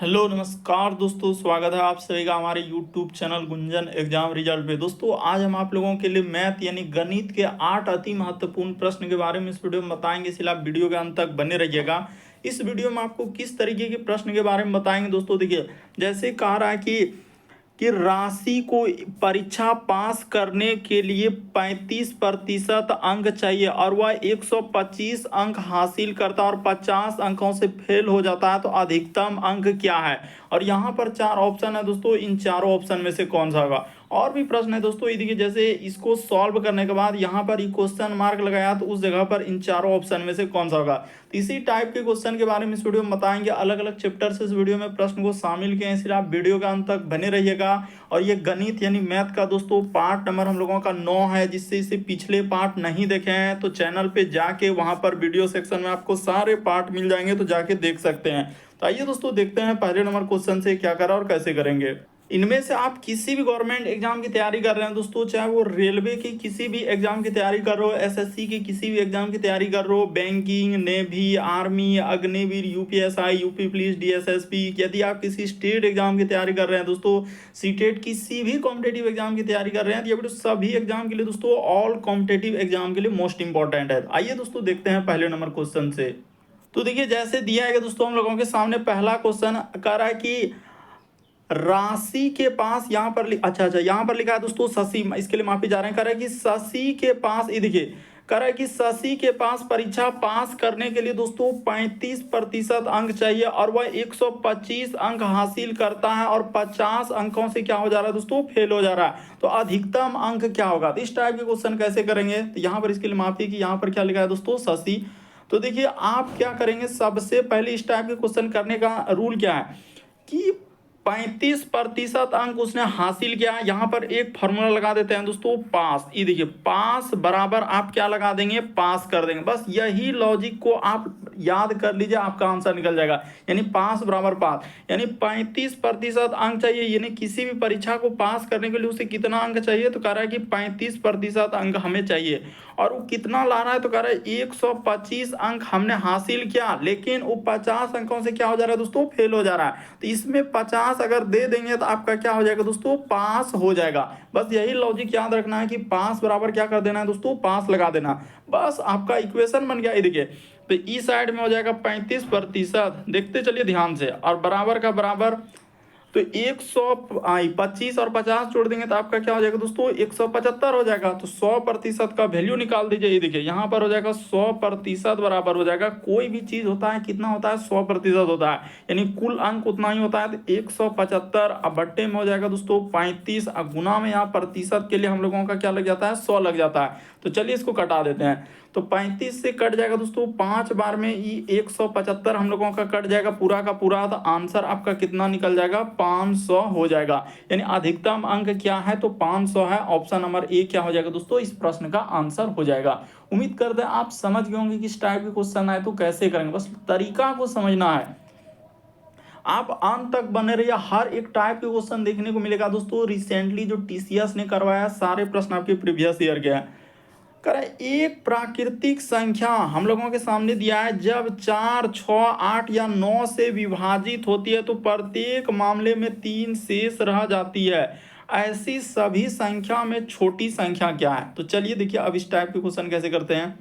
Hello नमस्कार दोस्तों, स्वागत है आप सभी का हमारे YouTube channel Gunjan exam result पे। दोस्तों आज हम आप लोगों के लिए मैथ यानी गणित के 8 अति महत्वपूर्ण प्रश्न के बारे में इस वीडियो में बताएंगे, इसलिए आप वीडियो के अंत तक बने रहिएगा। इस वीडियो में आपको किस तरीके के प्रश्न के बारे में बताएंगे दोस्तों, देखिए जैसे कह रहा है कि राशि को परीक्षा पास करने के लिए 35% अंक चाहिए और वह 125 अंक हासिल करता है और 50 अंकों से फेल हो जाता है, तो अधिकतम अंक क्या है। और यहाँ पर 4 ऑप्शन है दोस्तों, इन चारों ऑप्शन में से कौन सा होगा। और भी प्रश्न है दोस्तों, ये देखिए जैसे इसको सॉल्व करने के बाद यहाँ पर ये क्वेश्चन मार्क लगाया, तो उस जगह पर इन चारों ऑप्शन में से कौन सा होगा। तो इसी टाइप के क्वेश्चन के बारे में इस वीडियो में बताएंगे। अलग अलग चैप्टर से इस वीडियो में प्रश्न को शामिल किए हैं, इसलिए आप वीडियो के अंत तक बने रहिएगा। और ये गणित यानी मैथ का दोस्तों पार्ट नंबर हम लोगों का 9 है, जिससे इसे पिछले पार्ट नहीं देखे हैं तो चैनल पे जाके वहां पर वीडियो सेक्शन में आपको सारे पार्ट मिल जाएंगे, तो जाके देख सकते हैं। तो आइए दोस्तों देखते हैं पहले नंबर क्वेश्चन से क्या करा और कैसे करेंगे। इनमें से आप किसी भी गवर्नमेंट एग्जाम की तैयारी कर रहे हैं दोस्तों, चाहे वो रेलवे की किसी भी एग्जाम की तैयारी कर रहे हो, एसएससी की किसी भी एग्जाम की तैयारी कर रहे हो, banking, navy, army, Agniveer, UPSI, UP police, DSSP, यदि आप किसी स्टेट एग्जाम की तैयारी कर रहे हैं दोस्तों, सीटेट किसी भी कॉम्पिटेटिव एग्जाम की तैयारी कर रहे हैं, तो ये वीडियो सभी एग्जाम के लिए दोस्तों, ऑल कॉम्पिटेटिव एग्जाम के लिए मोस्ट इंपॉर्टेंट है। आइए दोस्तों देखते हैं पहले नंबर क्वेश्चन से। तो देखिए जैसे दिया है दोस्तों, हम लोगों के सामने पहला क्वेश्चन कर रहा है कि राशि के पास यहाँ पर यहाँ पर लिखा है दोस्तों शशि, इसके लिए माफी जा रहे हैं। कह रहा है कि शशि के पास, ये देखिए कह रहा है कि शशि के पास परीक्षा पास करने के लिए दोस्तों 35% अंक चाहिए और वह 125 अंक हासिल करता है और 50 अंकों से क्या हो जा रहा है दोस्तों, फेल हो जा रहा है, तो अधिकतम अंक क्या होगा। तो इस टाइप के क्वेश्चन कैसे करेंगे, तो यहाँ पर इसके लिए माफी कि यहाँ पर क्या लिखा है दोस्तों शशि। तो देखिए आप क्या करेंगे, सबसे पहले इस टाइप के क्वेश्चन करने का रूल क्या है कि 35% अंक उसने हासिल किया। यहाँ पर एक फॉर्मूला लगा देते हैं दोस्तों, पास। ये देखिए पास बराबर आप क्या लगा देंगे, पास कर देंगे। बस यही लॉजिक को आप याद कर लीजिए, आपका आंसर निकल जाएगा। यानी पास बराबर पास, यानी 35% अंक चाहिए, यानी किसी भी परीक्षा को पास करने के लिए उसे कितना अंक चाहिए, तो कह रहा है कि 35% अंक हमें चाहिए। और वो कितना ला रहा है, तो कह रहा है 125 अंक हमने हासिल किया, लेकिन वो 50 अंकों से क्या हो जा रहा है दोस्तों, फेल हो जा रहा है। तो इसमें 50 अगर दे देंगे तो आपका क्या हो जाएगा दोस्तों, पास हो जाएगा। बस यही लॉजिक याद रखना है कि पास बराबर क्या कर देना है दोस्तों, पास लगा देना। बस आपका इक्वेशन बन गया। ये देखिए तो ई साइड में हो जाएगा 35%, देखते चलिए ध्यान से, और बराबर का बराबर, तो 125 और 50 जोड़ देंगे तो आपका क्या हो जाएगा दोस्तों, 175 हो जाएगा। तो 100% का वैल्यू निकाल दीजिए। ये देखिए यहाँ पर हो जाएगा 100% बराबर हो जाएगा, कोई भी चीज होता है कितना होता है, 100% होता है, यानी कुल अंक उतना ही होता है। तो 175 अब बट्टे में हो जाएगा दोस्तों 35, गुना में यहाँ प्रतिशत के लिए हम लोगों का क्या लग जाता है, 100 लग जाता है। तो चलिए इसको कटा देते हैं। तो 35 से कट जाएगा दोस्तों 5 बार में, ये 175 हम लोगों का कट जाएगा पूरा का पूरा। तो आंसर आपका कितना निकल जाएगा, 500 हो जाएगा। यानी अधिकतम अंक क्या है, तो 500 है। ऑप्शन नंबर ए क्या हो जाएगा दोस्तों, इस प्रश्न का आंसर हो जाएगा। उम्मीद करते हैं आप समझ गए होंगे कि इस टाइप के क्वेश्चन आए तो कैसे करेंगे, बस तरीका को समझना है। आप अंत तक बने रहिए, हर एक टाइप के क्वेश्चन देखने को मिलेगा दोस्तों। रिसेंटली जो टीसीएस ने करवाया, सारे प्रश्न आपके प्रीवियस ईयर के हैं। करें एक प्राकृतिक संख्या हम लोगों के सामने दिया है, जब 4, 6, 8 या 9 से विभाजित होती है तो प्रत्येक मामले में 3 शेष रह जाती है। ऐसी सभी संख्या में छोटी संख्या क्या है। तो चलिए देखिए अब इस टाइप के क्वेश्चन कैसे करते हैं।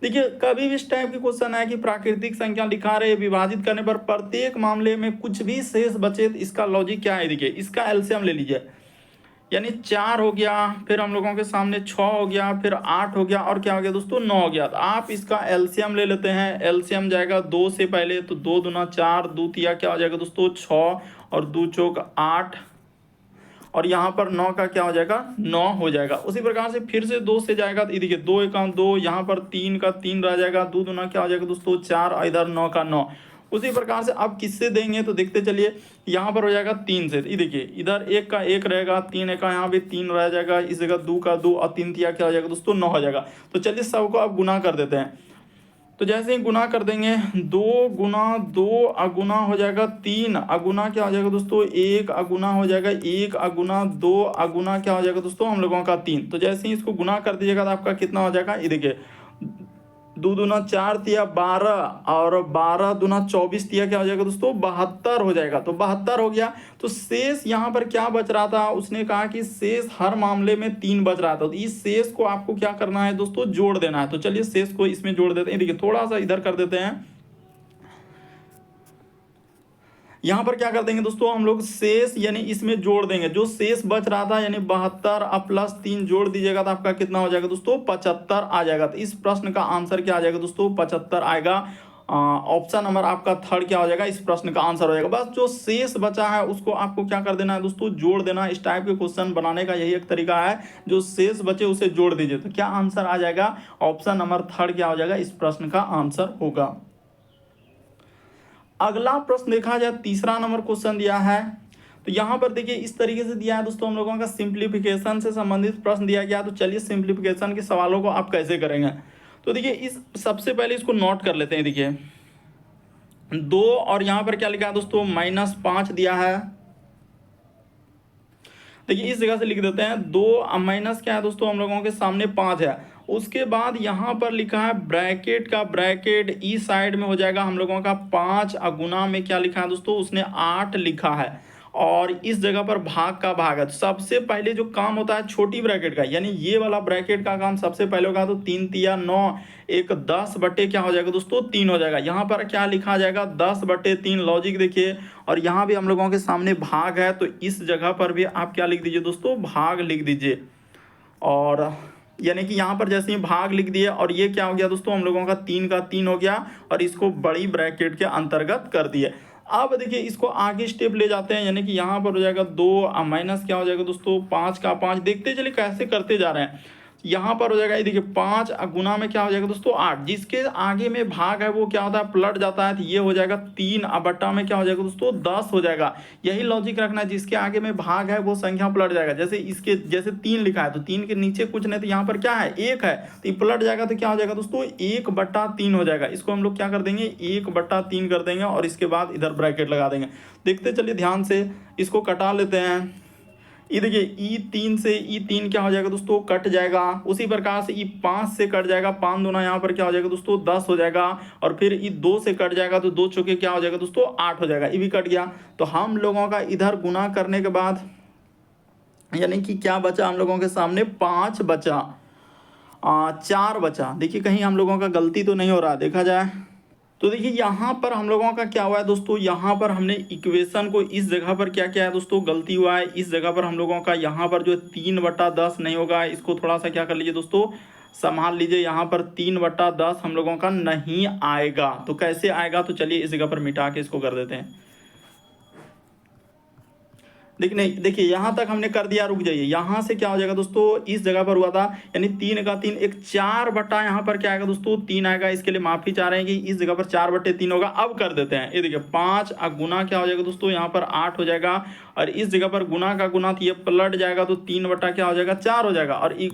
देखिए कभी भी इस टाइप के क्वेश्चन है कि प्राकृतिक संख्या दिखा रहे, विभाजित करने पर प्रत्येक मामले में कुछ भी शेष बचे, तो इसका लॉजिक क्या है। देखिए इसका एलसीएम ले लीजिए, यानी 4 हो गया, फिर हम लोगों के सामने 6 हो गया, फिर 8 हो गया, और क्या हो गया दोस्तों, 9 हो गया। तो आप इसका एलसीएम ले लेते हैं। एलसीएम जाएगा 2 से पहले, तो 2 दूना 4, 2 तिया क्या हो जाएगा दोस्तों 6, और 2 चौक 8, और यहाँ पर 9 का क्या हो जाएगा, 9 हो जाएगा। उसी प्रकार से फिर से 2 से जाएगा, तो देखिए 2 एका 2, यहाँ पर 3 का 3 रह जाएगा, 2 दूना क्या हो जाएगा दोस्तों 4, और इधर 9 का 9। उसी प्रकार से अब किससे देंगे, तो देखते चलिए। यहाँ पर हो जाएगा 3 से, ये देखिए इधर 1 का 1 रहेगा, 3 का यहाँ पे 3 रह जाएगा, इस जगह 2 का 2, और 3 तिया क्या हो जाएगा दोस्तों 9 हो जाएगा। तो चलिए सबको अब गुना कर देते हैं। तो जैसे ही गुना कर देंगे, 2 गुना 2 अगुना हो जाएगा 3, अगुना क्या हो जाएगा दोस्तों 1, अगुना हो जाएगा 1, अगुना 2, अगुना क्या हो जाएगा दोस्तों हम लोगों का 3। तो जैसे ही इसको गुना कर दीजिएगा तो आपका कितना हो जाएगा, ये देखिए दो दूना 4 तिया 12 और 12 दूना 24 तिया क्या हो जाएगा दोस्तों 72 हो जाएगा। तो 72 हो गया। तो शेष यहाँ पर क्या बच रहा था, उसने कहा कि शेष हर मामले में 3 बच रहा था। तो इस शेष को आपको क्या करना है दोस्तों, जोड़ देना है। तो चलिए शेष को इसमें जोड़ देते हैं। देखिए थोड़ा सा इधर कर देते हैं, यहाँ पर क्या कर देंगे दोस्तों हम लोग शेष यानी इसमें जोड़ देंगे। जो शेष बच रहा था यानी 72 अब प्लस 3 जोड़ दीजिएगा तो आपका कितना हो जाएगा दोस्तों 75 आ जाएगा। तो इस प्रश्न का आंसर क्या आ जाएगा दोस्तों 75 आएगा। ऑप्शन नंबर आपका थर्ड क्या हो जाएगा, इस प्रश्न का आंसर हो जाएगा। बस जो शेष बचा है उसको आपको क्या कर देना है दोस्तों, जोड़ देना। इस टाइप के क्वेश्चन बनाने का यही एक तरीका है, जो शेष बचे उसे जोड़ दीजिए। तो क्या आंसर आ जाएगा, ऑप्शन नंबर थर्ड क्या हो जाएगा, इस प्रश्न का आंसर होगा। अगला प्रश्न देखा जाए, तीसरा नंबर क्वेश्चन दिया है। तो यहाँ पर देखिए इस तरीके से दिया है दोस्तों, हम लोगों का सिंप्लीफिकेशन से संबंधित प्रश्न दिया गया। तो चलिए सिंप्लीफिकेशन के सवालों को आप कैसे करेंगे। तो देखिए इस सबसे पहले इसको नोट कर लेते हैं। देखिए 2 और यहाँ पर क्या लिखा है दोस्तों -5 दिया है। देखिए इस जगह से लिख देते हैं 2 माइनस क्या है दोस्तों हम लोगों के सामने 5 है। उसके बाद यहाँ पर लिखा है ब्रैकेट का ब्रैकेट ई साइड में हो जाएगा हम लोगों का 5 गुना में क्या लिखा है दोस्तों, उसने 8 लिखा है। और इस जगह पर भाग का भाग है। तो सबसे पहले जो काम होता है छोटी ब्रैकेट का, यानी ये वाला ब्रैकेट का काम सबसे पहले होगा। तो 3 तिया 9 एक 10 बटे क्या हो जाएगा दोस्तों 3 हो जाएगा। यहाँ पर क्या लिखा जाएगा 10 बटे 3। लॉजिक देखिए, और यहाँ भी हम लोगों के सामने भाग है, तो इस जगह पर भी आप क्या लिख दीजिए दोस्तों, भाग लिख दीजिए। और यानी कि यहाँ पर जैसे ही भाग लिख दिए, और ये क्या हो गया दोस्तों हम लोगों का 3 का 3 हो गया, और इसको बड़ी ब्रैकेट के अंतर्गत कर दिए। अब देखिए इसको आगे स्टेप ले जाते हैं, यानी कि यहाँ पर हो जाएगा 2 माइनस क्या हो जाएगा दोस्तों 5 का 5। देखते चलिए कैसे करते जा रहे हैं। यहाँ पर हो जाएगा ये देखिए 5 गुना में क्या हो जाएगा दोस्तों 8। जिसके आगे में भाग है वो क्या होता है पलट जाता है। तो ये हो जाएगा 3 बट्टा में क्या हो जाएगा दोस्तों 10 हो जाएगा। यही लॉजिक रखना है, जिसके आगे में भाग है वो संख्या पलट जाएगा। जैसे इसके जैसे 3 लिखा है तो 3 के नीचे कुछ नहीं, तो यहाँ पर क्या है 1 है, तो ये पलट जाएगा। तो क्या हो जाएगा दोस्तों 1/3 हो जाएगा। इसको हम लोग क्या कर देंगे 1/3 कर देंगे, और इसके बाद इधर ब्रैकेट लगा देंगे। देखते चलिए ध्यान से, इसको कटा लेते हैं। ये देखिए E3 से E3 क्या हो जाएगा दोस्तों कट जाएगा। उसी प्रकार से E5 से कट जाएगा, 5 दूना यहाँ पर क्या हो जाएगा दोस्तों 10 हो जाएगा। और फिर E2 से कट जाएगा, तो 2 चौके क्या हो जाएगा दोस्तों 8 हो जाएगा। ये भी कट गया। तो हम लोगों का इधर गुना करने के बाद यानी कि क्या बचा हम लोगों के सामने 5 बचा, 4 बचा। देखिए कहीं हम लोगों का गलती तो नहीं हो रहा, देखा जाए तो देखिए यहाँ पर हम लोगों का क्या हुआ है दोस्तों, यहाँ पर हमने इक्वेशन को इस जगह पर क्या किया है दोस्तों गलती हुआ है। इस जगह पर हम लोगों का यहाँ पर जो 3/10 नहीं होगा, इसको थोड़ा सा क्या कर लीजिए दोस्तों संभाल लीजिए। यहाँ पर 3/10 हम लोगों का नहीं आएगा। तो कैसे आएगा, तो चलिए इस जगह पर मिटा के इसको कर देते हैं। देखिए यहाँ तक हमने कर दिया। रुक जाइए, यहाँ से क्या हो जाएगा दोस्तों इस जगह पर हुआ था, यानी 3 का 3 एक 4 बटा यहाँ पर क्या आएगा दोस्तों 3 आएगा। इसके लिए माफी चाह रहे हैं कि इस जगह पर 4/3 होगा। अब कर देते हैं। ये देखिए 5 गुना क्या हो जाएगा दोस्तों यहाँ पर 8 हो जाएगा, और इस जगह पर गुना का गुना तो ये पलट जाएगा, तो 3 बटा क्या हो जाएगा 4 हो जाएगा। और ई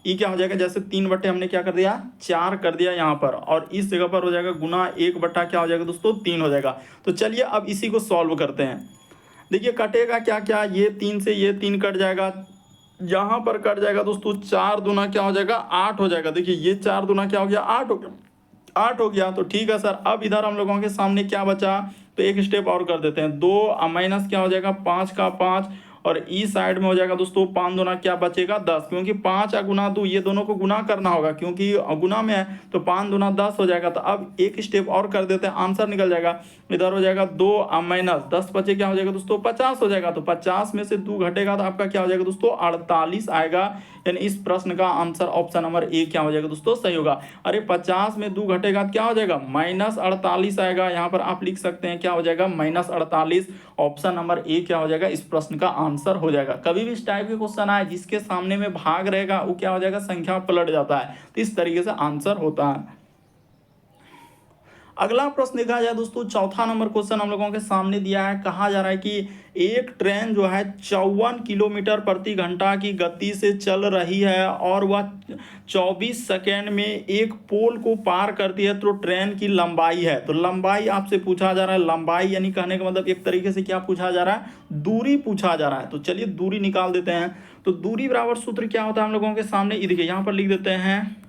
क्या हो जाएगा, जैसे 3 बटे हमने क्या कर दिया 4 कर दिया यहाँ पर, और इस जगह पर हो जाएगा गुना 1 बटा क्या हो जाएगा दोस्तों 3 हो जाएगा। तो चलिए अब इसी को सॉल्व करते हैं। देखिए कटेगा क्या क्या, ये 3 से ये 3 कट जाएगा, यहाँ पर कट जाएगा दोस्तों 4 दूना क्या हो जाएगा 8 हो जाएगा। देखिए ये 4 दूना क्या हो गया 8 हो गया, 8 हो गया। तो ठीक है सर, अब इधर हम लोगों के सामने क्या बचा, तो एक स्टेप और कर देते हैं। 2 माइनस क्या हो जाएगा 5 का 5, और ई साइड में हो जाएगा दोस्तों 5 दूना क्या बचेगा 10, क्योंकि 5 गुना 2 ये दोनों को गुना करना होगा, क्योंकि गुना में है, तो 5 दूना 10 हो जाएगा। तो अब एक स्टेप और कर देते हैं, आंसर निकल जाएगा। इधर हो जाएगा 2 माइनस 10 बचे क्या हो जाएगा दोस्तों 50 हो जाएगा। तो 50 में से 2 घटेगा तो आपका क्या हो जाएगा दोस्तों 48 आएगा। यानी इस प्रश्न का आंसर ऑप्शन नंबर ए क्या हो जाएगा दोस्तों सही होगा। अरे 50 में 2 घटेगा तो क्या हो जाएगा -48 आएगा। यहाँ पर आप लिख सकते हैं क्या हो जाएगा -48। ऑप्शन नंबर ए क्या हो जाएगा इस प्रश्न का आंसर हो जाएगा। कभी भी इस टाइप के क्वेश्चन आए जिसके सामने में भाग रहेगा वो क्या हो जाएगा संख्या पलट जाता है, तो इस तरीके से आंसर होता है। अगला प्रश्न देखा जाए दोस्तों, चौथा नंबर क्वेश्चन हम लोगों के सामने दिया है। कहा जा रहा है कि एक ट्रेन जो है 54 किलोमीटर प्रति घंटा की गति से चल रही है, और वह 24 सेकेंड में एक पोल को पार करती है, तो ट्रेन की लंबाई है। तो लंबाई आपसे पूछा जा रहा है। लंबाई यानी कहने का मतलब एक तरीके से क्या पूछा जा रहा है, दूरी पूछा जा रहा है। तो चलिए दूरी निकाल देते हैं। तो दूरी बराबर सूत्र क्या होता है हम लोगों के सामने, ये देखिए यहाँ पर लिख देते हैं।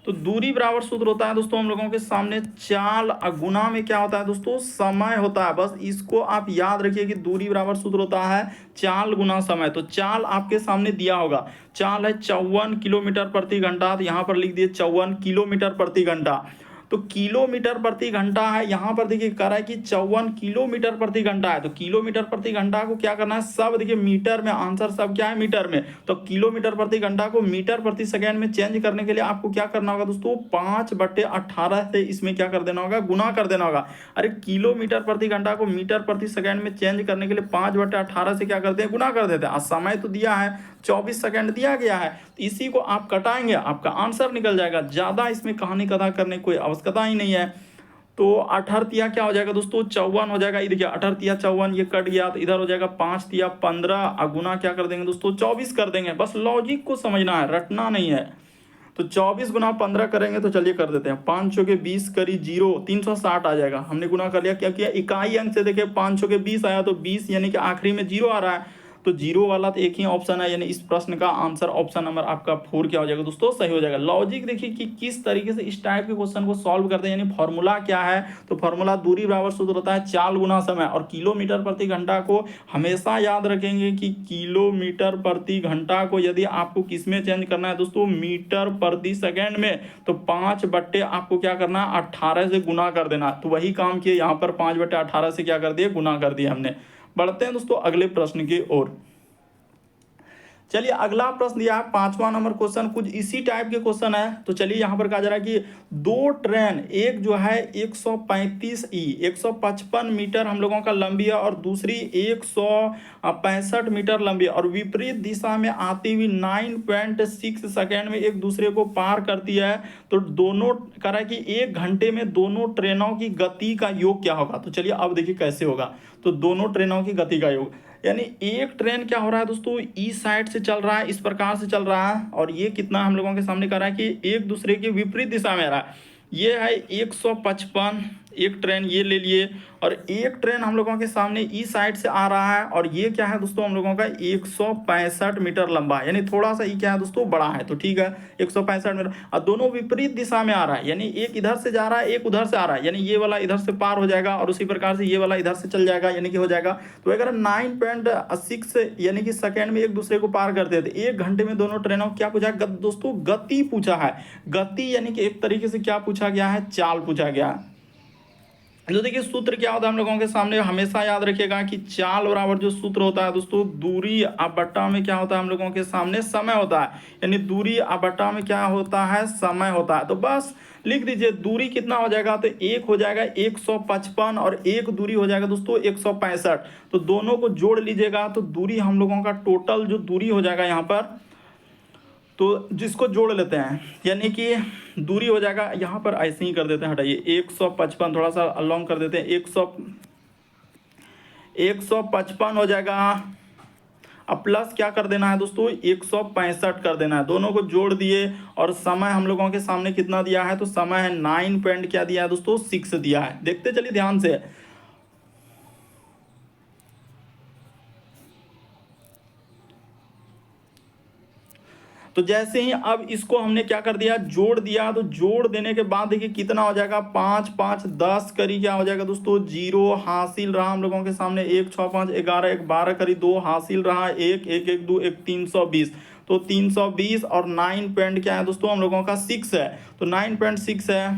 तो दूरी बराबर सूत्र होता है दोस्तों हम लोगों के सामने चाल गुना में क्या होता है दोस्तों, समय होता है। बस इसको आप याद रखिए कि दूरी बराबर सूत्र होता है चाल गुना समय। तो चाल आपके सामने दिया होगा, चाल है 54 किलोमीटर प्रति घंटा, तो यहाँ पर लिख दिए 54 किलोमीटर प्रति घंटा। तो किलोमीटर प्रति घंटा है, यहाँ पर देखिए कह रहा है कि 54 किलोमीटर प्रति घंटा है। तो किलोमीटर प्रति घंटा को क्या करना है, सब देखिए मीटर में, आंसर सब क्या है मीटर में। तो किलोमीटर प्रति घंटा को मीटर प्रति सेकेंड में चेंज करने के लिए आपको क्या करना होगा दोस्तों, 5/18 से इसमें क्या कर देना होगा, गुना कर देना होगा। अरे किलोमीटर प्रति घंटा को मीटर प्रति सेकेंड में चेंज करने के लिए 5/18 से क्या करते हैं, गुना कर देते हैं। समय तो दिया है 24 सेकंड दिया गया है, तो इसी को आप कटाएंगे, आपका आंसर निकल जाएगा। ज़्यादा इसमें कहानी कथा करने की कोई आवश्यकता ही नहीं है। तो 18 क्या हो जाएगा दोस्तों, 54 हो जाएगा। ये देखिए 18 54, ये कट गया तो इधर हो जाएगा 5 15, गुना क्या कर देंगे दोस्तों, 24 कर देंगे। बस लॉजिक को समझना है, रटना नहीं है। तो 24 गुना 15 करेंगे, तो चलिए कर देते हैं। 5 चौके 20 करी 0, 360 आ जाएगा। हमने गुना कर लिया, क्या किया, इकाई अंक से देखिए 5 चौके 20 आया, तो 20 यानी कि आखिरी में 0 आ रहा है, तो 0 वाला तो एक ही ऑप्शन है, यानी इस प्रश्न का आंसर ऑप्शन नंबर आपका 4 क्या हो जाएगा दोस्तों, सही हो जाएगा। लॉजिक देखिए कि किस तरीके से इस टाइप के क्वेश्चन को सॉल्व करते हैं, यानी फॉर्मूला क्या है। तो फॉर्मूला दूरी बराबर सूत्र होता है चाल गुना समय, और किलोमीटर प्रति घंटा को हमेशा याद रखेंगे कि किलोमीटर प्रति घंटा को यदि आपको किस में चेंज करना है दोस्तों, मीटर प्रति सेकेंड में, तो 5 आपको क्या करना है, 18 से गुना कर देना। तो वही काम किए, यहाँ पर 5/18 से क्या कर दिए, गुना कर दिया हमने। बढ़ते हैं दोस्तों अगले प्रश्न की ओर। चलिए अगला प्रश्न दिया है 5वां नंबर क्वेश्चन, कुछ इसी टाइप के क्वेश्चन है। तो चलिए यहाँ पर कहा जा रहा है कि दो ट्रेन, एक जो है 135 155 मीटर हम लोगों का लंबी है, और दूसरी 165 मीटर लंबी है, और विपरीत दिशा में आती हुई 9.6 सेकेंड में एक दूसरे को पार करती है। तो दोनों कह रहा है कि 1 घंटे में दोनों ट्रेनों की गति का योग क्या होगा। तो चलिए अब देखिए कैसे होगा। तो दोनों ट्रेनों की गति का योग, यानी एक ट्रेन क्या हो रहा है दोस्तों, ईस्ट साइड से चल रहा है, इस प्रकार से चल रहा है, और ये कितना हम लोगों के सामने कर रहा है कि एक दूसरे के विपरीत दिशा में आ रहा है। ये है 155, एक ट्रेन ये ले लिए, और एक ट्रेन हम लोगों के सामने ईस्ट साइड से आ रहा है, और ये क्या है दोस्तों हम लोगों का 165 मीटर लंबा है, यानी थोड़ा सा ये क्या है दोस्तों, बड़ा है। तो ठीक है 165 मीटर, और दोनों विपरीत दिशा में आ रहा है, यानी एक इधर से जा रहा है, एक उधर से आ रहा है, यानी ये वाला इधर से पार हो जाएगा, और उसी प्रकार से ये वाला इधर से चल जाएगा, यानी कि हो जाएगा। तो अगर 9.6 यानी कि सेकेंड में एक दूसरे को पार करते हैं, तो 1 घंटे में दोनों ट्रेनों क्या पूछा दोस्तों, गति पूछा है। गति यानी कि एक तरीके से क्या पूछा गया है, चाल पूछा गया है। तो देखिए सूत्र क्या होता है हम लोगों के सामने, हमेशा याद रखिएगा कि चाल बराबर जो सूत्र होता है दोस्तों, दूरी बट्टा में क्या होता है हम लोगों के सामने, समय होता है, यानी दूरी बट्टा में क्या होता है, समय होता है। तो बस लिख दीजिए दूरी कितना हो जाएगा, तो एक हो जाएगा 155, और एक दूरी हो जाएगा दोस्तों 165। तो दोनों को जोड़ लीजिएगा, तो दूरी हम लोगों का टोटल जो दूरी हो जाएगा यहाँ पर, तो जिसको जोड़ लेते हैं, यानी कि दूरी हो जाएगा, यहाँ पर ऐसे ही कर देते हैं, हटाइए 155, थोड़ा सा लॉन्ग कर देते हैं, 155 हो जाएगा। अब प्लस क्या कर देना है दोस्तों, 165 कर देना है। दोनों को जोड़ दिए, और समय हम लोगों के सामने कितना दिया है, तो समय है 9 पॉइंट क्या दिया है दोस्तों, 6 दिया है। देखते चलिए ध्यान से। तो जैसे ही अब इसको हमने क्या कर दिया, जोड़ दिया, तो जोड़ देने के बाद देखिए कितना हो जाएगा, 5 5 10 करी क्या हो जाएगा दोस्तों, 0 हासिल रहा हम लोगों के सामने, 1 6 5 11 1 12 करी 2 हासिल रहा, 1 1 1 2 1 320। तो 320 और 9 पॉइंट क्या है दोस्तों हम लोगों का 6 है, तो 9.6 है।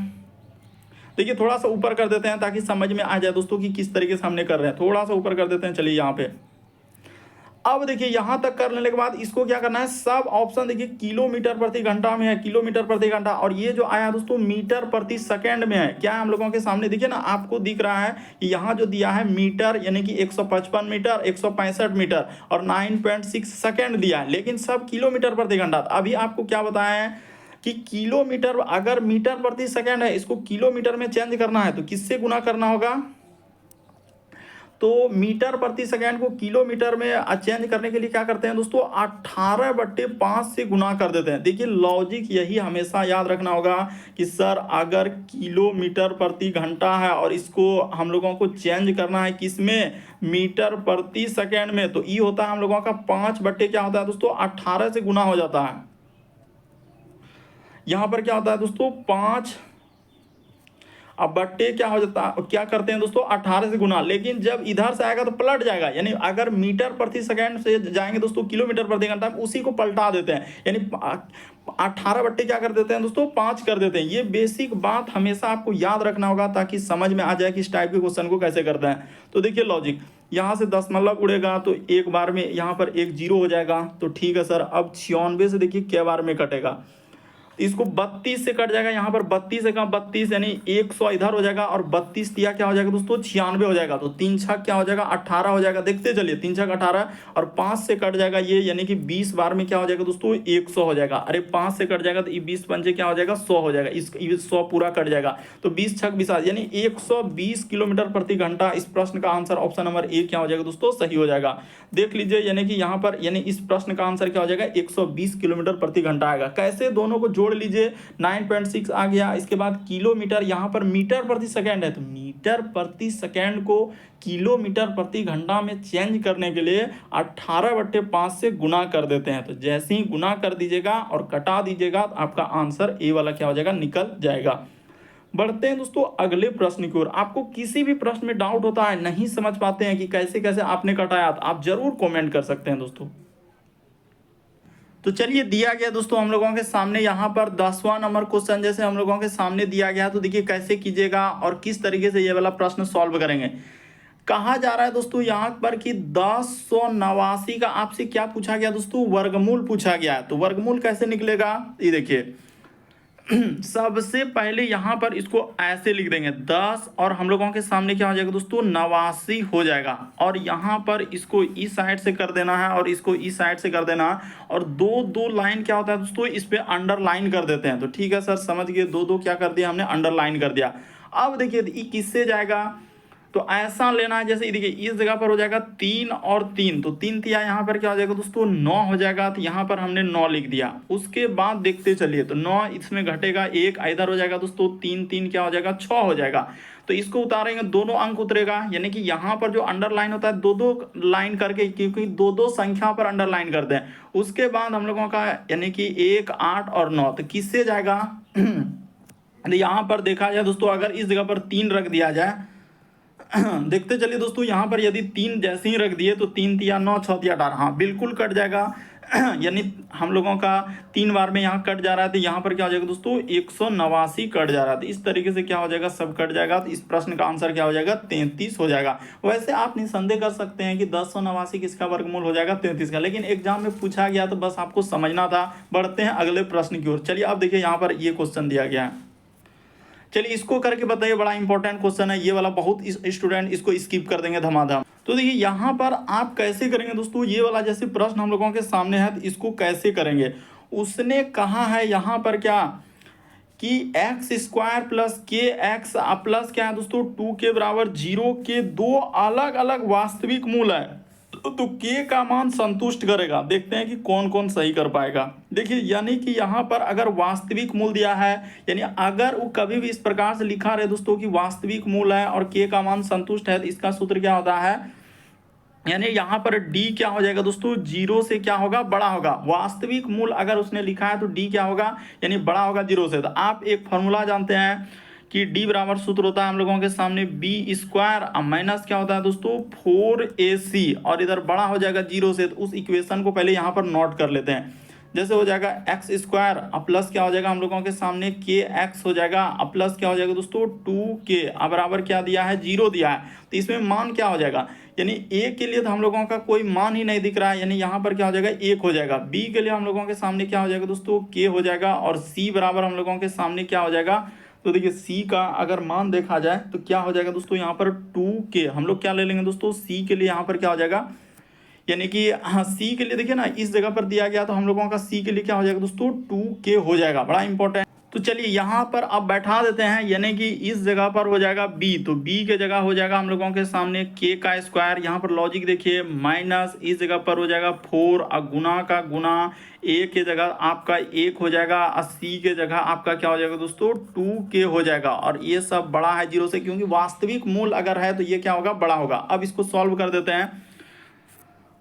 देखिए थोड़ा सा ऊपर कर देते हैं ताकि समझ में आ जाए दोस्तों कि किस तरीके से हमने कर रहे हैं। थोड़ा सा ऊपर कर देते हैं, चलिए यहाँ पे। अब देखिए यहां तक कर लेने के बाद इसको क्या करना है, सब ऑप्शन देखिए किलोमीटर प्रति घंटा में है, किलोमीटर प्रति घंटा, और ये जो आया दोस्तों मीटर प्रति सेकंड में है। क्या है हम लोगों के सामने, देखिए ना आपको दिख रहा है यहाँ जो दिया है मीटर, यानी कि 155 मीटर, 165 मीटर, और 9.6 सेकंड दिया है, लेकिन सब किलोमीटर प्रति घंटा। अभी आपको क्या बताया है कि किलोमीटर, अगर मीटर प्रति सेकंड है, इसको किलोमीटर में चेंज करना है, तो किससे गुना करना होगा, तो मीटर प्रति सेकंड को किलोमीटर में चेंज करने के लिए क्या करते हैं दोस्तों, 18/5 से गुना कर देते हैं। देखिए लॉजिक यही हमेशा याद रखना होगा कि सर अगर किलोमीटर प्रति घंटा है और इसको हम लोगों को चेंज करना है किसमें, मीटर प्रति सेकंड में, तो ये होता है हम लोगों का 5 बट्टे क्या होता है दोस्तों, 18 से गुना हो जाता है। यहाँ पर क्या होता है दोस्तों 5, अब बट्टे क्या हो जाता है, क्या करते हैं दोस्तों 18 से गुना, लेकिन जब इधर से आएगा तो पलट जाएगा, यानी अगर मीटर प्रति सेकंड से जाएंगे दोस्तों किलोमीटर प्रति घंटा, उसी को पलटा देते हैं, यानी 18 बट्टे क्या कर देते हैं दोस्तों 5 कर देते हैं। ये बेसिक बात हमेशा आपको याद रखना होगा ताकि समझ में आ जाए कि इस टाइप के क्वेश्चन को कैसे करते हैं। तो देखिए लॉजिक, यहाँ से दशमलव उड़ेगा तो एक बार में यहाँ पर एक जीरो हो जाएगा, तो ठीक है सर। अब 96 से देखिए क्या बार में कटेगा, इसको 32 से कट जाएगा, यहाँ पर 32 से कम 32 यानी 100 इधर हो जाएगा, और 32 दिया क्या हो जाएगा दोस्तों 96 हो जाएगा, तो 3 छक क्या हो जाएगा 18 हो जाएगा। देखते चलिए 3 छक 18, और 5 से कट जाएगा ये, यानी कि 20 बार में क्या हो जाएगा दोस्तों 100 हो जाएगा। अरे 5 से कट जाएगा तो ये 20 पंजे क्या हो जाएगा 100 हो जाएगा, इस 100 पूरा कट जाएगा, तो 20 छक 20 यानी 120 किलोमीटर प्रति घंटा। इस प्रश्न का आंसर ऑप्शन नंबर ए क्या हो जाएगा दोस्तों सही हो जाएगा। देख लीजिए, यानी कि यहाँ पर यानी इस प्रश्न का आंसर क्या हो जाएगा 120 किलोमीटर प्रति घंटा आएगा। कैसे, दोनों को जोड़ लीजिए, 9.6 आ गया। इसके बाद किलोमीटर, यहाँ पर मीटर प्रति सेकंड है, तो मीटर प्रति सेकंड को किलोमीटर प्रति घंटा में चेंज करने के लिए 18/5 से गुना कर देते हैं। तो जैसे ही गुना कर दीजिएगा और कटा दीजिएगा तो आपका आंसर ए वाला क्या हो जाएगा निकल जाएगा। बढ़ते हैं दोस्तों अगले प्रश्न की ओर। आपको किसी भी प्रश्न में डाउट होता है, नहीं समझ पाते हैं कि कैसे कैसे आपने कटाया, तो आप जरूर कमेंट कर सकते हैं दोस्तों। तो चलिए दिया गया दोस्तों हम लोगों के सामने यहाँ पर 10वां नंबर क्वेश्चन जैसे हम लोगों के सामने दिया गया, तो देखिए कैसे कीजिएगा और किस तरीके से ये वाला प्रश्न सॉल्व करेंगे। कहा जा रहा है दोस्तों यहाँ पर कि 1089 का आपसे क्या पूछा गया दोस्तों, वर्गमूल पूछा गया है। तो वर्गमूल कैसे निकलेगा, ये देखिए सबसे पहले यहाँ पर इसको ऐसे लिख देंगे 10, और हम लोगों के सामने क्या हो जाएगा दोस्तों 89 हो जाएगा, और यहाँ पर इसको इस साइड से कर देना है और इसको इस साइड से कर देना है, और दो दो लाइन क्या होता है दोस्तों इस पे अंडरलाइन कर देते हैं। तो ठीक है सर समझ गए, दो दो क्या कर दिया हमने अंडरलाइन कर दिया। अब देखिए ये किससे जाएगा, तो ऐसा लेना है, जैसे देखिए इस जगह पर हो जाएगा 3 और 3, तो 3 तिया यहाँ पर क्या हो जाएगा दोस्तों 9 हो जाएगा, तो यहाँ पर हमने 9 लिख दिया। उसके बाद देखते चलिए, तो 9 इसमें घटेगा, एक इधर हो जाएगा दोस्तों 3 3 क्या हो जाएगा 6 हो जाएगा। तो इसको उतारेंगे, दोनों अंक उतरेगा, यानी कि यहाँ पर जो अंडरलाइन होता है दो दो लाइन करके, क्योंकि दो दो संख्या पर अंडरलाइन करते हैं। उसके बाद हम लोगों का यानी कि 1 8 और 9, तो किससे जाएगा यहाँ पर देखा जाए दोस्तों, अगर इस जगह पर 3 रख दिया जाए देखते चलिए दोस्तों, यहाँ पर यदि 3 जैसे ही रख दिए तो 3 तिया 9 6 तिया 18, हाँ बिल्कुल कट जाएगा यानी हम लोगों का 3 बार में यहाँ कट जा रहा है, तो यहाँ पर क्या हो जाएगा दोस्तों 189 कट जा रहा है। तो इस तरीके से क्या हो जाएगा सब कट जाएगा, तो इस प्रश्न का आंसर क्या हो जाएगा 33 हो जाएगा। वैसे आप निसंदेह कर सकते हैं कि 1089 किसका वर्गमूल हो जाएगा 33 का, लेकिन एग्जाम में पूछा गया तो बस आपको समझना था। बढ़ते हैं अगले प्रश्न की ओर। चलिए अब देखिए यहाँ पर ये क्वेश्चन दिया गया है, चलिए इसको करके बताइए, बड़ा इंपॉर्टेंट क्वेश्चन है ये वाला, बहुत स्टूडेंट इसको स्किप कर देंगे धमाधम। तो देखिए यहाँ पर आप कैसे करेंगे दोस्तों, ये वाला जैसे प्रश्न हम लोगों के सामने है, तो इसको कैसे करेंगे। उसने कहा है यहाँ पर क्या कि x² प्लस के एक्स प्लस क्या है दोस्तों 2 के बराबर 0 के दो अलग अलग वास्तविक मूल है, तो के का मान संतुष्ट करेगा। देखते हैं कि कौन कौन सही कर पाएगा। देखिए यानी कि यहाँ पर अगर वास्तविक मूल दिया है, यानी अगर वो कभी भी इस प्रकार से लिखा रहे दोस्तों कि वास्तविक मूल है और के का मान संतुष्ट है, तो इसका सूत्र क्या होता है, यानी यहाँ पर डी क्या हो जाएगा दोस्तों 0 से क्या होगा बड़ा होगा। वास्तविक मूल अगर उसने लिखा है तो डी क्या होगा यानी बड़ा होगा 0 से। तो आप एक फॉर्मूला जानते हैं कि डी बराबर सूत्र होता है हम लोगों के सामने b² माइनस क्या होता है दोस्तों 4ac, और इधर बड़ा हो जाएगा 0 से। तो उस इक्वेशन को पहले यहाँ पर नोट कर लेते हैं। जैसे हो जाएगा x² प्लस क्या हो जाएगा हम लोगों के सामने kx हो जाएगा, प्लस क्या हो जाएगा दोस्तों 2k बराबर क्या दिया है 0 दिया है। तो इसमें मान क्या हो जाएगा, यानी a के लिए तो हम लोगों का कोई मान ही नहीं दिख रहा है, यानी यहाँ पर क्या हो जाएगा 1 हो जाएगा। b के लिए हम लोगों के सामने क्या हो जाएगा दोस्तों k हो जाएगा, और c बराबर हम लोगों के सामने क्या हो जाएगा, तो देखिए c का अगर मान देखा जाए तो क्या हो जाएगा दोस्तों यहाँ पर 2k। हम लोग क्या ले लेंगे दोस्तों c के लिए यहाँ पर क्या हो जाएगा, यानी कि हाँ c के लिए देखिए ना इस जगह पर दिया गया, तो हम लोगों का c के लिए क्या हो जाएगा दोस्तों 2k हो जाएगा, बड़ा इंपॉर्टेंट। तो चलिए यहाँ पर अब बैठा देते हैं, यानी कि इस जगह पर हो जाएगा b, तो b के जगह हो जाएगा हम लोगों के सामने k का स्क्वायर। यहाँ पर लॉजिक देखिए माइनस इस जगह पर हो जाएगा 4, और गुना का गुना a के जगह आपका 1 हो जाएगा, और c के जगह आपका क्या हो जाएगा दोस्तों 2k हो जाएगा। और ये सब बड़ा है 0 से, क्योंकि वास्तविक मूल अगर है तो ये क्या होगा बड़ा होगा। अब इसको सॉल्व कर देते हैं।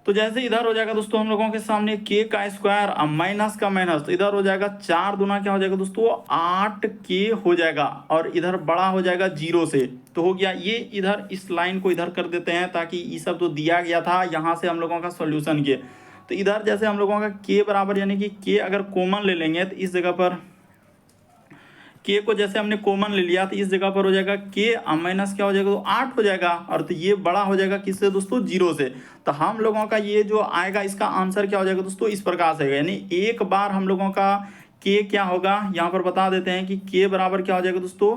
तो जैसे इधर हो जाएगा दोस्तों हम लोगों के सामने के का स्क्वायर अब माइनस का माइनस, तो इधर हो जाएगा 4 दूना क्या हो जाएगा दोस्तों 8 के हो जाएगा, और इधर बड़ा हो जाएगा 0 से। तो हो गया ये, इधर इस लाइन को इधर कर देते हैं ताकि ये सब तो दिया गया था, यहाँ से हम लोगों का सॉल्यूशन किए। तो इधर जैसे हम लोगों का के बराबर यानी कि के अगर कॉमन ले लेंगे तो इस जगह पर के को जैसे हमने कॉमन ले लिया तो इस जगह पर हो जाएगा के माइनस क्या हो जाएगा तो 8 हो जाएगा, और तो ये बड़ा हो जाएगा किससे दोस्तों 0 से। तो हम लोगों का ये जो आएगा इसका आंसर क्या हो जाएगा दोस्तों इस प्रकार से, यानी एक बार हम लोगों का के क्या होगा यहाँ पर बता देते हैं कि के बराबर क्या हो जाएगा दोस्तों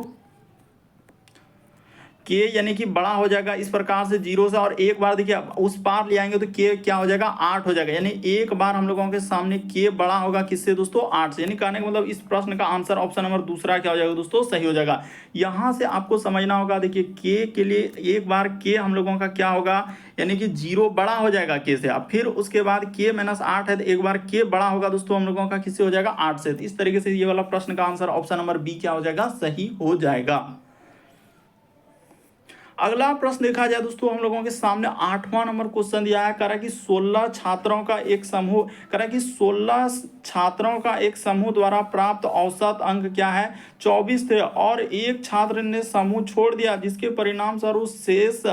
के यानी कि बड़ा हो जाएगा इस प्रकार से 0 से, और एक बार देखिए उस पार ले आएंगे तो के क्या हो जाएगा 8 हो जाएगा, यानी एक बार हम लोगों के सामने के बड़ा होगा किससे दोस्तों 8 से। यानी कहने का मतलब इस प्रश्न का आंसर ऑप्शन नंबर दूसरा क्या हो जाएगा दोस्तों सही हो जाएगा। यहाँ से आपको समझना होगा, देखिए के लिए एक बार के हम लोगों का क्या होगा यानी कि 0 बड़ा हो जाएगा के से, अब फिर उसके बाद के माइनस 8 है तो एक बार के बड़ा होगा दोस्तों हम लोगों का किससे हो जाएगा 8 से। तो इस तरीके से ये वाला प्रश्न का आंसर ऑप्शन नंबर बी क्या हो जाएगा सही हो जाएगा। अगला प्रश्न देखा जाए दोस्तों हम लोगों के सामने 8वां नंबर क्वेश्चन दिया है, कह रहा है कि 16 छात्रों का एक समूह, कह रहा है कि 16 छात्रों का एक समूह द्वारा प्राप्त औसत अंक क्या है 24 थे, और एक छात्र ने समूह छोड़ दिया जिसके परिणाम स्वरूप शेष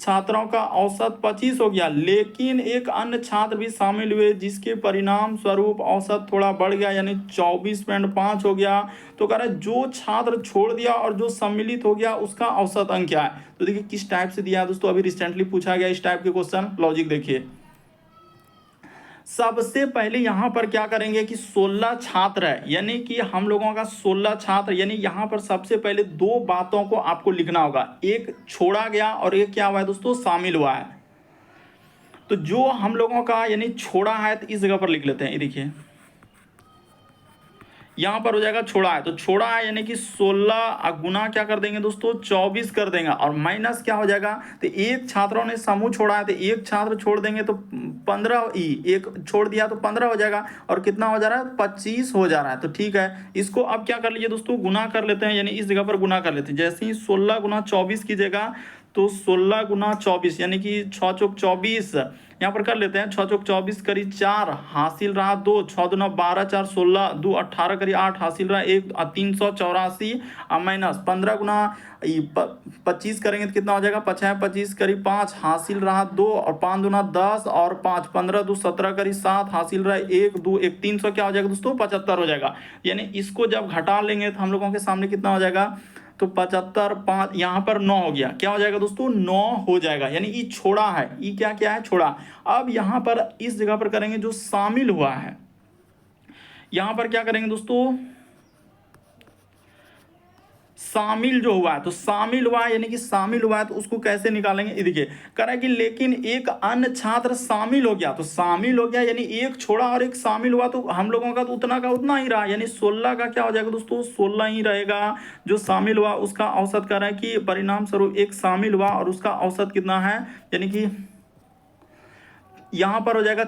छात्रों का औसत 25 हो गया, लेकिन एक अन्य छात्र भी शामिल हुए जिसके परिणाम स्वरूप औसत थोड़ा बढ़ गया यानी 24.5 हो गया। तो कह रहा है जो छात्र छोड़ दिया और जो सम्मिलित हो गया उसका औसत अंक क्या है। तो देखिए किस टाइप से दिया है दोस्तों, अभी रिसेंटली पूछा गया इस टाइप के क्वेश्चन। लॉजिक देखिए, सबसे पहले यहां पर क्या करेंगे कि 16 छात्र है यानी कि हम लोगों का 16 छात्र, यानी यहां पर सबसे पहले दो बातों को आपको लिखना होगा, एक छोड़ा गया और एक क्या हुआ है दोस्तों शामिल हुआ है। तो जो हम लोगों का यानी छोड़ा है तो इस जगह पर लिख लेते हैं, ये देखिए यहां पर हो जाएगा छोड़ा है, तो छोड़ा है यानी कि 16 गुना क्या कर देंगे दोस्तों 24 कर देंगे, और माइनस क्या हो जाएगा तो एक छात्रों ने समूह छोड़ा है तो एक छात्र छोड़ देंगे तो 15 ही, एक छोड़ दिया तो 15 हो जाएगा, और कितना हो जा रहा है 25 हो जा रहा है। तो ठीक है, इसको अब क्या कर लीजिए दोस्तों गुना कर लेते हैं, यानी इस जगह पर गुना कर लेते हैं। जैसे ही 16 गुना 24 कीजिएगा तो 16 गुना 24 यानी कि 6 चौक 24 यहाँ पर कर लेते हैं, 6 चौक 24 करी 4 हासिल रहा 2, 6 दूना 12 4 16 2 18 करी 8 हासिल रहा 1 384 माइनस 15 गुना 25 करेंगे तो कितना हो जाएगा 25 करी 5 हासिल रहा 2 और 5 दूना 10 और 5 15 2 17 करी 7 हासिल रहा 1 2 1 300 क्या हो जाएगा दोस्तों 75 हो जाएगा। यानी इसको जब घटा लेंगे तो हम लोगों के सामने कितना हो जाएगा तो 75 5 यहाँ पर 9 हो गया, क्या हो जाएगा दोस्तों 9 हो जाएगा, यानी ये छोड़ा है, ये क्या क्या है छोड़ा। अब यहाँ पर इस जगह पर करेंगे जो शामिल हुआ है, यहाँ पर क्या करेंगे दोस्तों शामिल जो हुआ है, तो शामिल हुआ है यानी कि शामिल हुआ है तो उसको कैसे निकालेंगे, ये देखिए कह रहा है कि लेकिन एक अन्य छात्र शामिल हो गया, तो शामिल हो गया यानी एक छोड़ा और एक शामिल हुआ, तो हम लोगों का तो उतना का उतना ही रहा, यानी 16 का क्या हो जाएगा दोस्तों 16 ही रहेगा। जो शामिल हुआ उसका औसत कह रहा है कि परिणाम स्वरूप एक शामिल हुआ और उसका औसत कितना है, यानी कि यहां पर हो जाएगा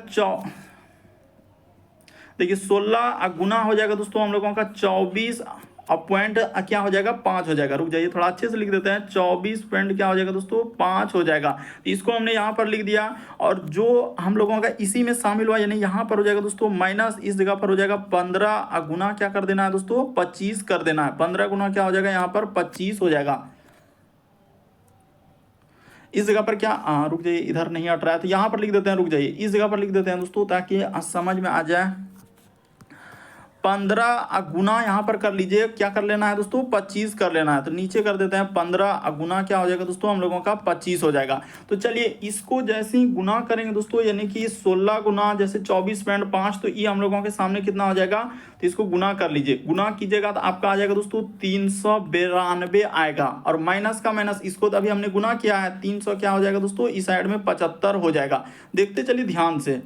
देखिए 16 गुना हो जाएगा दोस्तों हम लोगों का 24 अब पॉइंट क्या हो जाएगा 5 हो जाएगा। रुक जाइए थोड़ा अच्छे से लिख देते हैं, 24 पॉइंट क्या हो जाएगा दोस्तों 5 हो जाएगा। तो इसको हमने यहाँ पर लिख दिया, और जो हम लोगों का इसी में शामिल हुआ यानी यहाँ पर हो जाएगा दोस्तों माइनस, इस जगह पर हो जाएगा 15 गुना क्या कर देना है दोस्तों 25 कर देना है, 15 गुना क्या हो जाएगा यहाँ पर 25 हो जाएगा। इस जगह पर क्या रुक जाइए इधर नहीं हट रहा है तो यहाँ पर लिख देते हैं, रुक जाइए इस जगह पर लिख देते हैं दोस्तों ताकि समझ में आ जाए। 15 गुना यहाँ पर कर लीजिए, क्या कर लेना है दोस्तों 25 कर लेना है, तो नीचे कर देते हैं 15 गुना क्या हो जाएगा दोस्तों हम लोगों का 25 हो जाएगा। तो चलिए इसको जैसे ही गुना करेंगे दोस्तों यानी कि 16 गुना जैसे 24.5, तो ये हम लोगों के सामने कितना हो जाएगा, तो इसको गुना कर लीजिए, गुना कीजिएगा तो आपका आ जाएगा दोस्तों 392 आएगा, और माइनस का माइनस इसको तो अभी हमने गुना किया है 300 क्या हो जाएगा दोस्तों इस साइड में 75 हो जाएगा। देखते चलिए ध्यान से,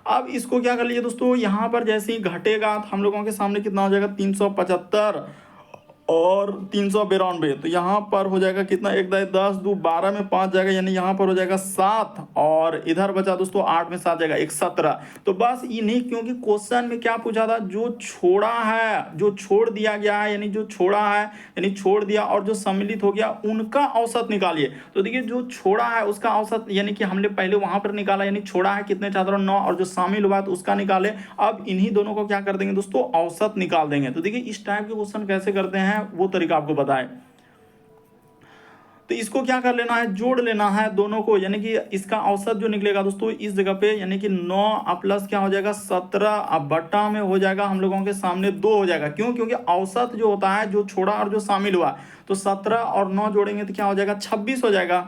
अब इसको क्या कर लीजिए दोस्तों यहाँ पर जैसे ही घटेगा तो हम लोगों के सामने कितना हो जाएगा 375, और 392, तो यहाँ पर हो जाएगा कितना, 1 10 2 12 में 5 जाएगा, यानी यहाँ पर हो जाएगा 7, और इधर बचा दोस्तों 8 में 7 जाएगा, 1 17। तो बस इन्हीं, क्योंकि क्वेश्चन में क्या पूछा था, जो छोड़ा है, जो छोड़ दिया गया है, यानी जो छोड़ा है यानी छोड़ दिया, और जो सम्मिलित हो गया उनका औसत निकालिए। तो देखिए जो छोड़ा है उसका औसत, यानी कि हमने पहले वहां पर निकाला, यानी छोड़ा है कितने छात्रों, 9, और जो शामिल हुआ तो उसका निकाले। अब इन्हीं दोनों को क्या कर देंगे दोस्तों, औसत निकाल देंगे। तो देखिए इस टाइप के क्वेश्चन कैसे करते हैं वो तरीका आपको बताएं। तो इसको क्या कर लेना है, जोड़ लेना है दोनों को, यानी कि इसका औसत जो निकलेगा दोस्तों इस जगह पे, यानी कि 9 प्लस क्या हो जाएगा 17, अब बट्टा में हो जाएगा हम लोगों के सामने 2 हो जाएगा। क्यों, क्योंकि औसत जो होता है जो छोड़ा और जो शामिल हुआ, तो 17 और 9 जोड़ेंगे तो क्या हो जाएगा 26 हो जाएगा।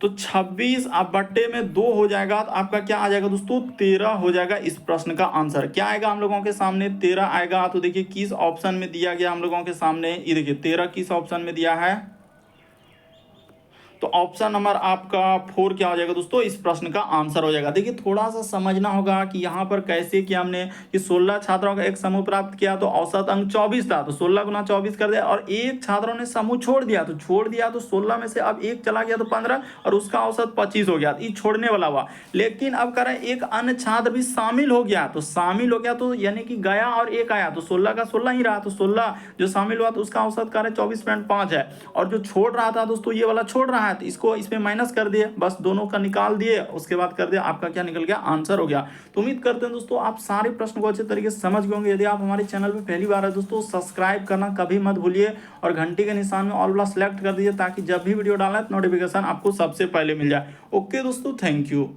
तो 26 आप बट्टे में 2 हो जाएगा, तो आपका क्या आ जाएगा दोस्तों 13 हो जाएगा। इस प्रश्न का आंसर क्या आएगा हम लोगों के सामने, 13 आएगा। तो देखिए किस ऑप्शन में दिया गया हम लोगों के सामने, ये देखिए 13 किस ऑप्शन में दिया है, तो ऑप्शन नंबर आपका 4 क्या हो जाएगा दोस्तों, इस प्रश्न का आंसर हो जाएगा। देखिए थोड़ा सा समझना होगा कि यहाँ पर कैसे किया हमने, कि 16 छात्रों का एक समूह प्राप्त किया तो औसत अंक 24 था, तो 16 गुना 24 कर दिया, और एक छात्रों ने समूह छोड़ दिया, तो 16 में से अब एक चला गया तो 15, और उसका औसत 25 हो गया, ये छोड़ने वाला हुआ। लेकिन अब कह रहे हैं एक अन्य छात्र भी शामिल हो गया, तो शामिल हो गया तो यानी कि गया और एक आया, तो 16 का 16 ही रहा, तो 16 जो शामिल हुआ तो उसका औसत कह रहे हैं 24.5 है, और जो छोड़ रहा था दोस्तों ये वाला छोड़ रहा है, तो इसको इसमें माइनस कर दिए, बस दोनों का निकाल दिए, उसके बाद कर दिया, आपका क्या निकल गया, आंसर हो गया। तो उम्मीद करते हैं दोस्तों आप सारे प्रश्न को अच्छे तरीके से समझ गए होंगे। यदि आप हमारे चैनल पे पहली बार है दोस्तों, सब्सक्राइब करना कभी मत भूलिए, और घंटी के निशान में ऑल वाला सेलेक्ट कर दीजिए, ताकि जब भी वीडियो डालें नोटिफिकेशन आपको सबसे पहले मिल जाए। ओके दोस्तों, थैंक यू।